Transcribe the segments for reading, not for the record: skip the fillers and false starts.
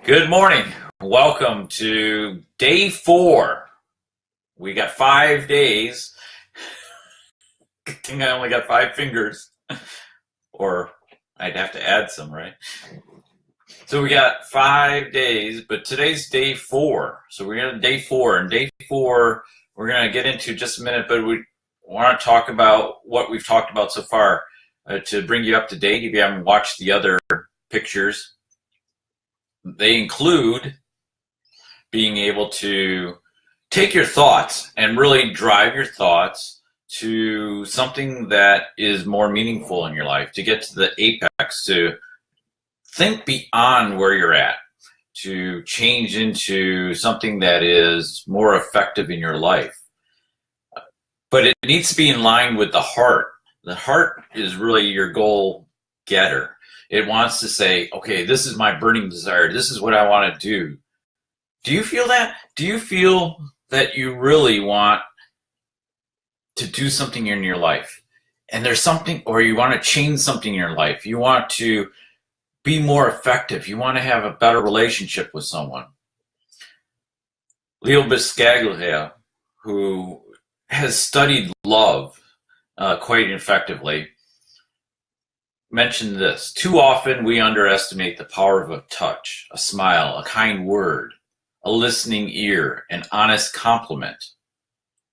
Good morning. Welcome to day 4. We got 5 days. Good thing I only got 5 fingers. Or I'd have to add some, right? So we got 5 days, but today's day 4. So we're on day 4. And day 4, we're going to get into just a minute, but we want to talk about what we've talked about so far to bring you up to date. If you haven't watched the other pictures, they include being able to take your thoughts and really drive your thoughts to something that is more meaningful in your life, to get to the apex, to think beyond where you're at, to change into something that is more effective in your life. But it needs to be in line with the heart. The heart is really your goal getter. It wants to say, okay, this is my burning desire. This is what I want to do. Do you feel that? Do you feel that you really want to do something in your life? And there's something, or you want to change something in your life. You want to be more effective. You want to have a better relationship with someone. Leo Biscaglia, who has studied love quite effectively, mentioned this. Too often we underestimate the power of a touch, a smile, a kind word, a listening ear, an honest compliment,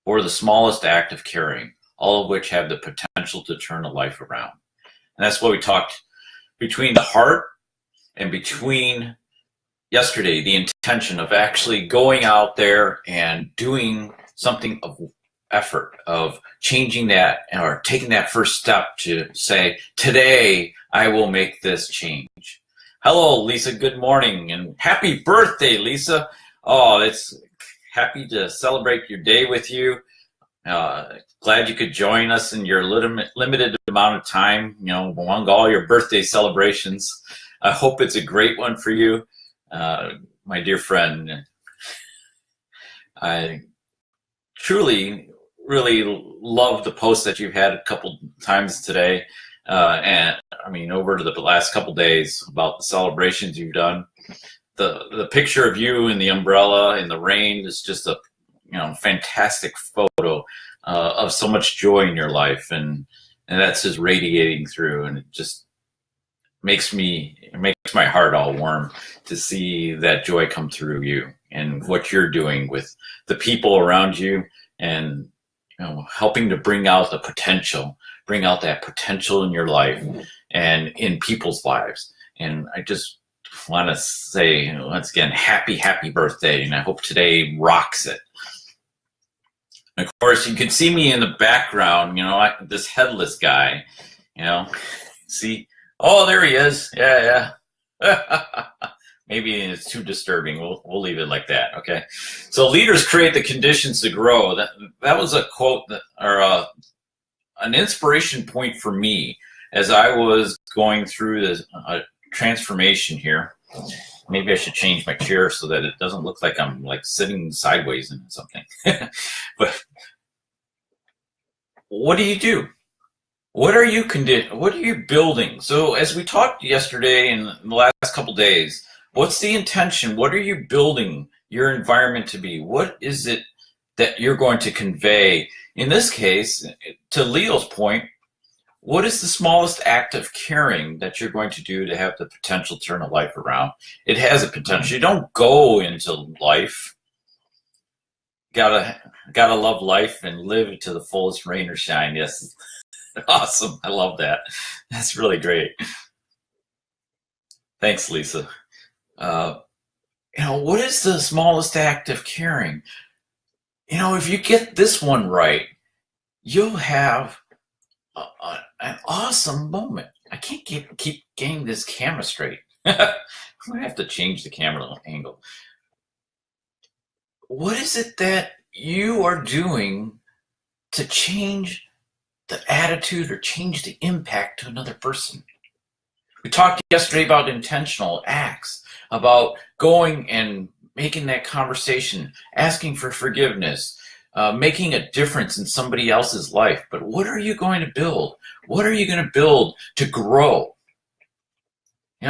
or the smallest act of caring, all of which have the potential to turn a life around. And that's what we talked between the heart and between yesterday, the intention of actually going out there and doing something of effort, of changing that or taking that first step to say, today I will make this change. Hello, Lisa. Good morning and happy birthday, Lisa. Oh, it's happy to celebrate your day with you. Glad you could join us in your limited amount of time, among all your birthday celebrations. I hope it's a great one for you, my dear friend. I truly really love the post that you've had a couple times today, and I mean over the last couple days about the celebrations you've done. The picture of you in the umbrella in the rain is just a fantastic photo of so much joy in your life, and that's just radiating through, and it just makes my heart all warm to see that joy come through you and what you're doing with the people around you, and helping to bring out that potential in your life and in people's lives. And I just want to say once again, happy birthday, and I hope today rocks it. And of course, you can see me in the background, this headless guy, see, oh, there he is. Yeah. Maybe it's too disturbing. We'll leave it like that. Okay. So leaders create the conditions to grow. That was a quote an inspiration point for me as I was going through this transformation here. Maybe I should change my chair so that it doesn't look like I'm like sitting sideways in something. But what do you do? What are you building? So as we talked yesterday and in the last couple days, what's the intention? What are you building your environment to be? What is it that you're going to convey? In this case, to Leo's point, what is the smallest act of caring that you're going to do to have the potential to turn a life around? It has a potential. You don't go into life. Gotta love life and live it to the fullest, rain or shine. Yes. Awesome. I love that. That's really great. Thanks, Lisa. What is the smallest act of caring? If you get this one right, you'll have an awesome moment. I can't keep getting this camera straight. I'm going to have to change the camera angle. What is it that you are doing to change the attitude or change the impact to another person? We talked yesterday about intentional acts, about going and making that conversation, asking for forgiveness, making a difference in somebody else's life. But what are you going to build? What are you going to build to grow?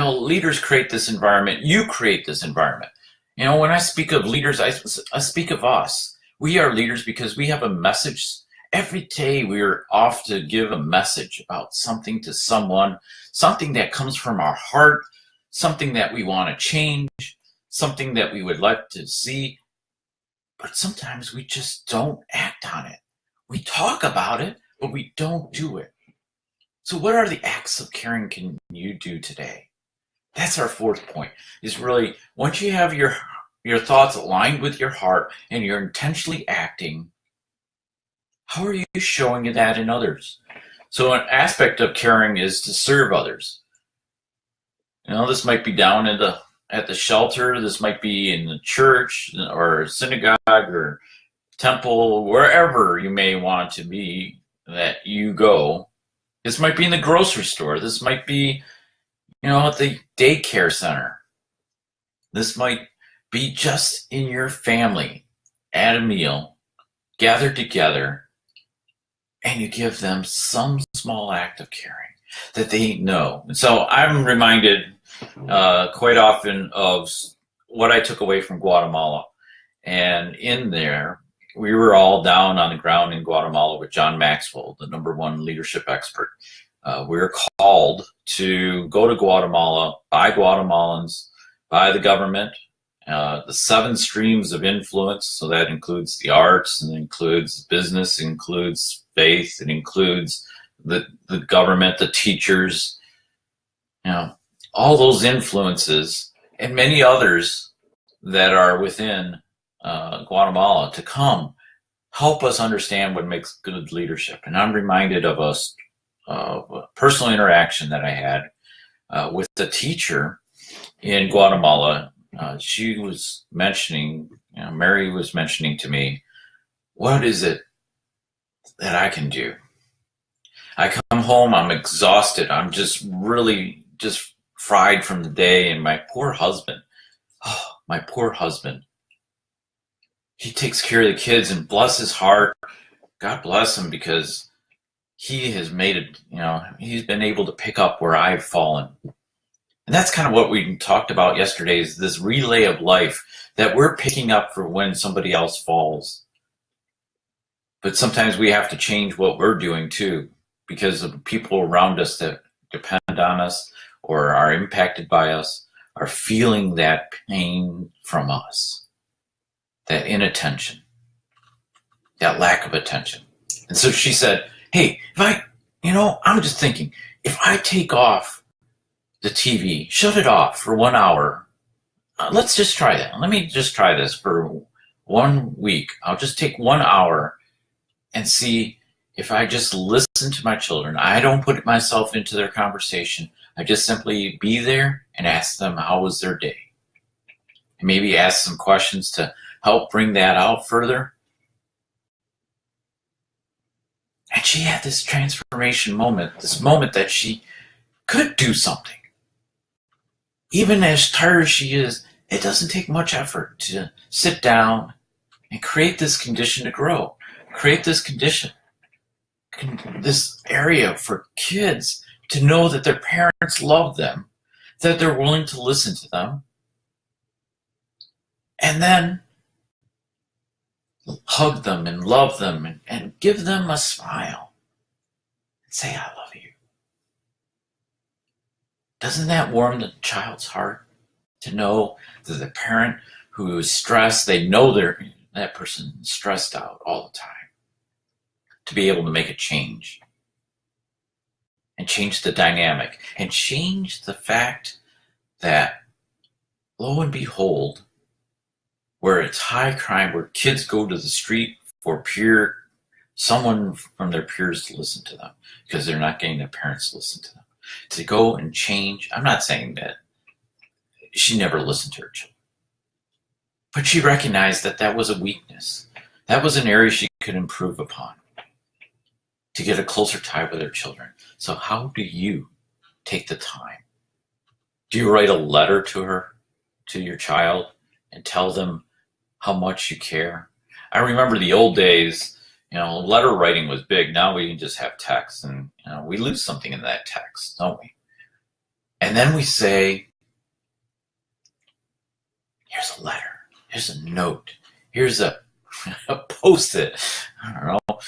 Leaders create this environment. You create this environment. When I speak of leaders, I speak of us. We are leaders because we have a message. Every day we're off to give a message about something to someone, something that comes from our heart, something that we want to change, something that we would like to see. But sometimes we just don't act on it. We talk about it, but we don't do it. So what are the acts of caring can you do today? That's our fourth point, is really, once you have your thoughts aligned with your heart and you're intentionally acting, how are you showing that in others? So an aspect of caring is to serve others. This might be down at the shelter, this might be in the church or synagogue or temple, wherever you may want to be that you go. This might be in the grocery store. This might be at the daycare center. This might be just in your family at a meal, gathered together, and you give them some small act of caring that they know. And so I'm reminded quite often of what I took away from Guatemala. And in there, we were all down on the ground in Guatemala with John Maxwell, the #1 leadership expert. We were called to go to Guatemala by Guatemalans, by the government, the 7 streams of influence. So that includes the arts, and it includes business, it includes faith, it includes the government, the teachers, all those influences, and many others that are within Guatemala to come help us understand what makes good leadership. And I'm reminded of a personal interaction that I had with a teacher in Guatemala. She was mentioning, Mary was mentioning to me, what is it that I can do? I come home, I'm exhausted, I'm just really fried from the day, and my poor husband, he takes care of the kids, and bless his heart, God bless him, because he has made it, he's been able to pick up where I've fallen. And that's kind of what we talked about yesterday, is this relay of life that we're picking up for when somebody else falls. But sometimes we have to change what we're doing too, because of the people around us that depend on us or are impacted by us are feeling that pain from us, that inattention, that lack of attention. And so she said, hey, I'm just thinking, if I take off the TV, shut it off for 1 hour, let's just try that. Let me just try this for 1 week. I'll just take 1 hour and see if I just listen to my children. I don't put myself into their conversation. I just simply be there and ask them how was their day. And maybe ask some questions to help bring that out further. And she had this transformation moment, this moment that she could do something. Even as tired as she is, it doesn't take much effort to sit down and create this condition to grow. Create this condition, this area for kids to know that their parents love them, that they're willing to listen to them, and then hug them and love them and give them a smile and say, I love you. Doesn't that warm the child's heart to know that the parent who is stressed, they know that person is stressed out all the time, to be able to make a change and change the dynamic and change the fact that, lo and behold, where it's high crime, where kids go to the street for someone from their peers to listen to them because they're not getting their parents to listen to them, to go and change. I'm not saying that she never listened to her children, but she recognized that that was a weakness. That was an area she could improve upon to get a closer tie with her children. So how do you take the time? Do you write a letter to your child, and tell them how much you care? I remember the old days, letter writing was big. Now we can just have text, and we lose something in that text, don't we? And then we say, here's a letter, here's a note, here's a post-it, I don't know,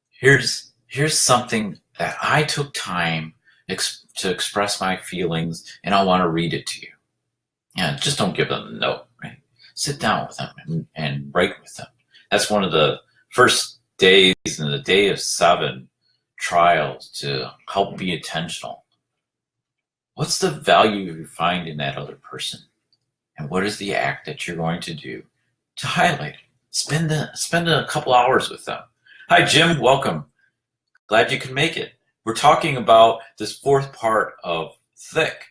here's something that I took time to express my feelings, and I want to read it to you. Yeah, just don't give them a note, right? Sit down with them and write with them. That's one of the first days in the day of 7 trials to help be intentional. What's the value you find in that other person? And what is the act that you're going to do to highlight it? Spend a couple hours with them. Hi, Jim. Welcome. Glad you can make it. We're talking about this 4th part of Thick.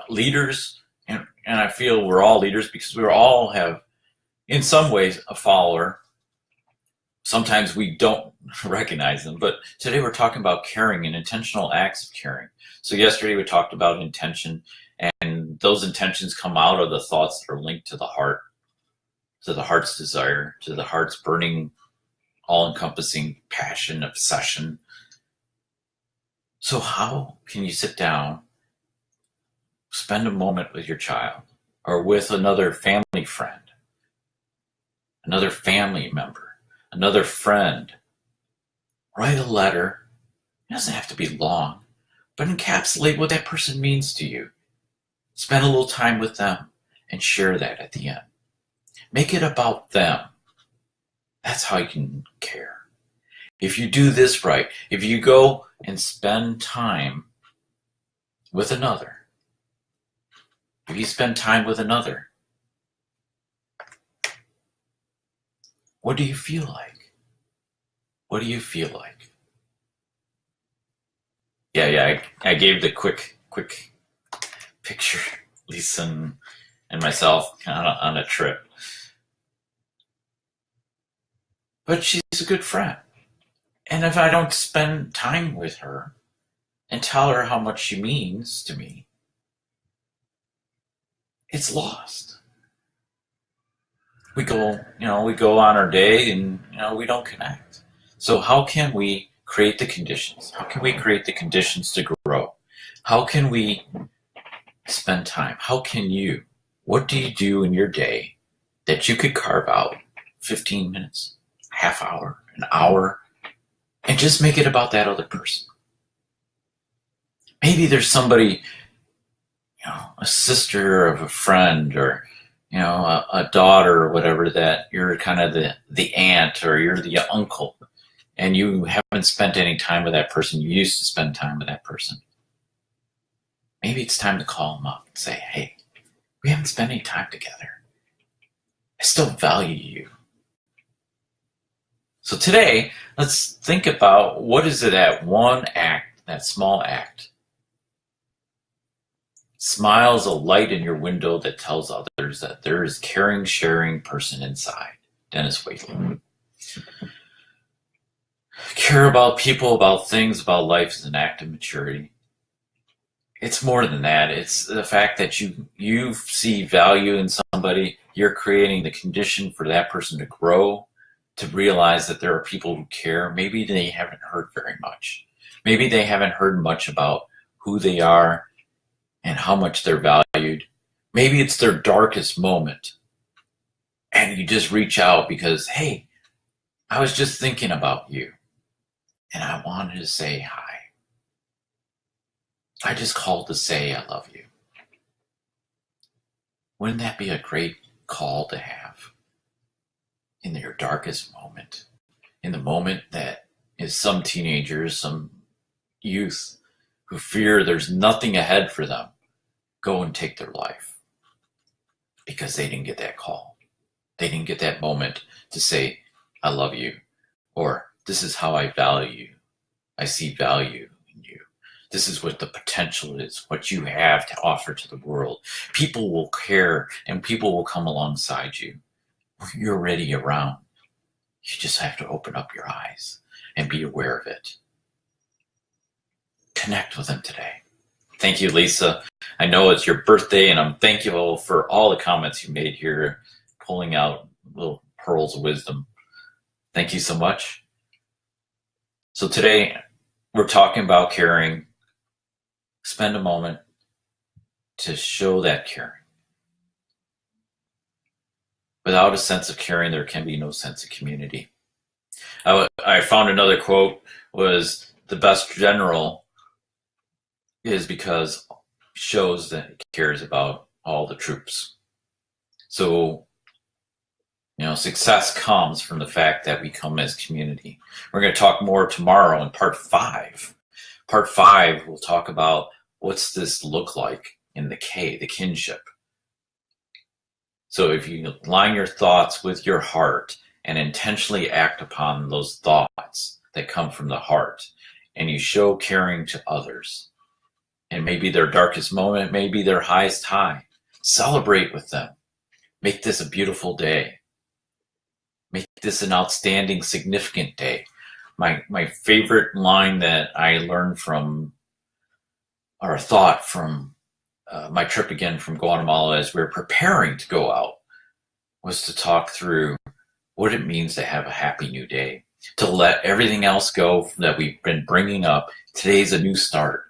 Leaders, and I feel we're all leaders because we all have, in some ways, a follower. Sometimes we don't recognize them, but today we're talking about caring and intentional acts of caring. So yesterday we talked about intention, and those intentions come out of the thoughts that are linked to the heart, to the heart's desire, to the heart's burning, all-encompassing passion, obsession. So how can you sit down, spend a moment with your child, or with another family friend, another family member, another friend, write a letter? It doesn't have to be long, but encapsulate what that person means to you. Spend a little time with them and share that at the end. Make it about them. That's how you can care. If you do this right, if you go and spend time with another, if you spend time with another, what do you feel like? What do you feel like? Yeah, I gave the quick picture, Lisa and myself on a trip. But she's a good friend. And if I don't spend time with her and tell her how much she means to me, it's lost. We go on our day and, we don't connect. So how can we create the conditions? How can we create the conditions to grow? How can we spend time? What do you do in your day that you could carve out 15 minutes, half hour, an hour, and just make it about that other person? Maybe there's somebody, a sister of a friend, or a daughter or whatever, that you're kind of the aunt, or you're the uncle, and you haven't spent any time with that person. You used to spend time with that person. Maybe it's time to call them up and say, hey, we haven't spent any time together. I still value you. So today, let's think about, what is it, that one act, that small act, smiles a light in your window that tells others that there is caring, sharing person inside. Dennis Waitley. Care about people, about things, about life is an act of maturity. It's more than that. It's the fact that you see value in somebody. You're creating the condition for that person to grow, to realize that there are people who care. Maybe they haven't heard very much. Maybe they haven't heard much about who they are and how much they're valued. Maybe it's their darkest moment, and you just reach out because, hey, I was just thinking about you, and I wanted to say hi. I just called to say I love you. Wouldn't that be a great call to have in your darkest moment? In the moment that is some teenagers, some youth who fear there's nothing ahead for them, go and take their life because they didn't get that call. They didn't get that moment to say, I love you, or this is how I value you. I see value in you. This is what the potential is, what you have to offer to the world. People will care, and people will come alongside you. You're already around. You just have to open up your eyes and be aware of it. Connect with them today. Thank you, Lisa. I know it's your birthday, and I'm thankful for all the comments you made here, pulling out little pearls of wisdom. Thank you so much. So today, we're talking about caring. Spend a moment, to show that caring. Without a sense of caring, there can be no sense of community. I found another quote was, the best general is because shows that he cares about all the troops. So, success comes from the fact that we come as community. We're going to talk more tomorrow in part 5. Part 5, we'll talk about what's this look like in the kinship. So if you align your thoughts with your heart and intentionally act upon those thoughts that come from the heart, and you show caring to others, and maybe their darkest moment, maybe their highest high, celebrate with them. Make this a beautiful day. Make this an outstanding, significant day. My favorite line that I learned from, or thought from my trip again from Guatemala as we were preparing to go out, was to talk through what it means to have a happy new day, to let everything else go that we've been bringing up. Today's a new start.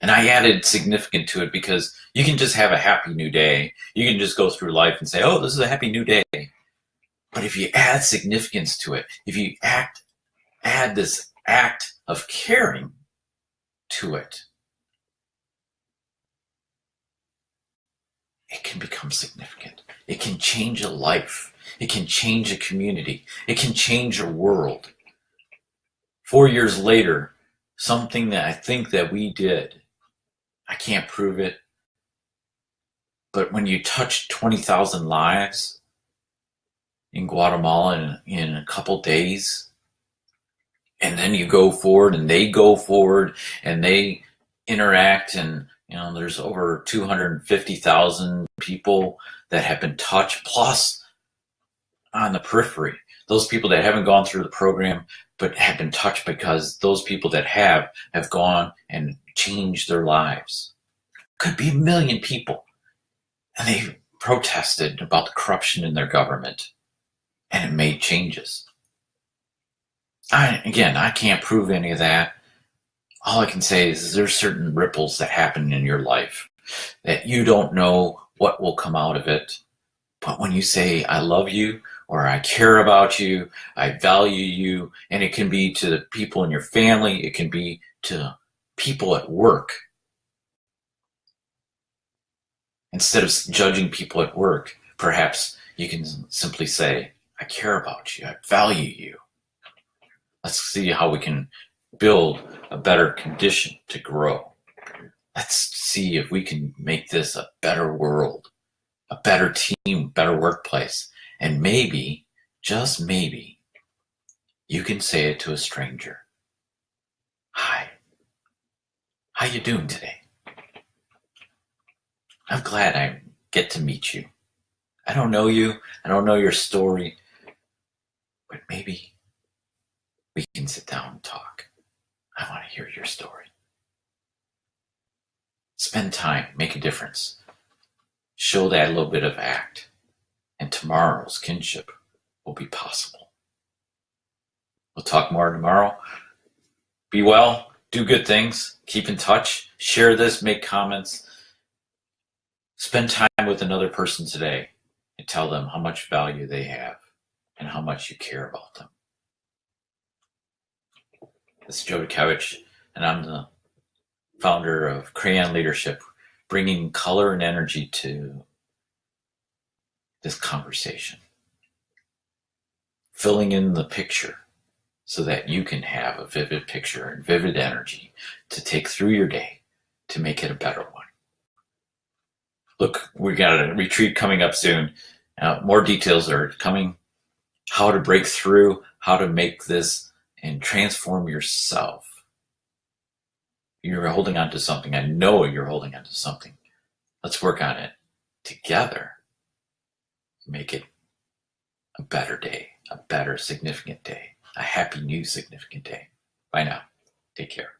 And I added significant to it because you can just have a happy new day. You can just go through life and say, oh, this is a happy new day. But if you add significance to it, if you add this act of caring to it, it can become significant. It can change a life. It can change a community. It can change a world. 4 years later, something that I think that we did, I can't prove it, but when you touch 20,000 lives in Guatemala in a couple days, and then you go forward and they go forward and they interact, and there's over 250,000 people that have been touched, plus on the periphery, those people that haven't gone through the program but have been touched because those people that have gone and changed their lives. Could be 1 million people. And they protested about the corruption in their government, and it made changes. I can't prove any of that. All I can say is there's certain ripples that happen in your life that you don't know what will come out of it. But when you say, I love you, or I care about you, I value you, and it can be to the people in your family, it can be to people at work. Instead of judging people at work, perhaps you can simply say, I care about you, I value you. Let's see how we can build a better condition to grow. Let's see if we can make this a better world, a better team, better workplace. And maybe, just maybe, you can say it to a stranger. Hi, how you doing today? I'm glad I get to meet you. I don't know you, I don't know your story, but maybe we can sit down and talk. I want to hear your story. Spend time, make a difference. Show that little bit of act, and tomorrow's kinship will be possible. We'll talk more tomorrow. Be well, do good things, keep in touch, share this, make comments. Spend time with another person today and tell them how much value they have and how much you care about them. This is Joe Dutkiewicz, and I'm the founder of Crayon Leadership, bringing color and energy to this conversation, filling in the picture so that you can have a vivid picture and vivid energy to take through your day to make it a better one. Look, we got a retreat coming up soon. More details are coming. How to break through, how to make this and transform yourself. You're holding on to something. I know you're holding on to something. Let's work on it together. Make it a better day, a better significant day, a happy new significant day. Bye now. Take care.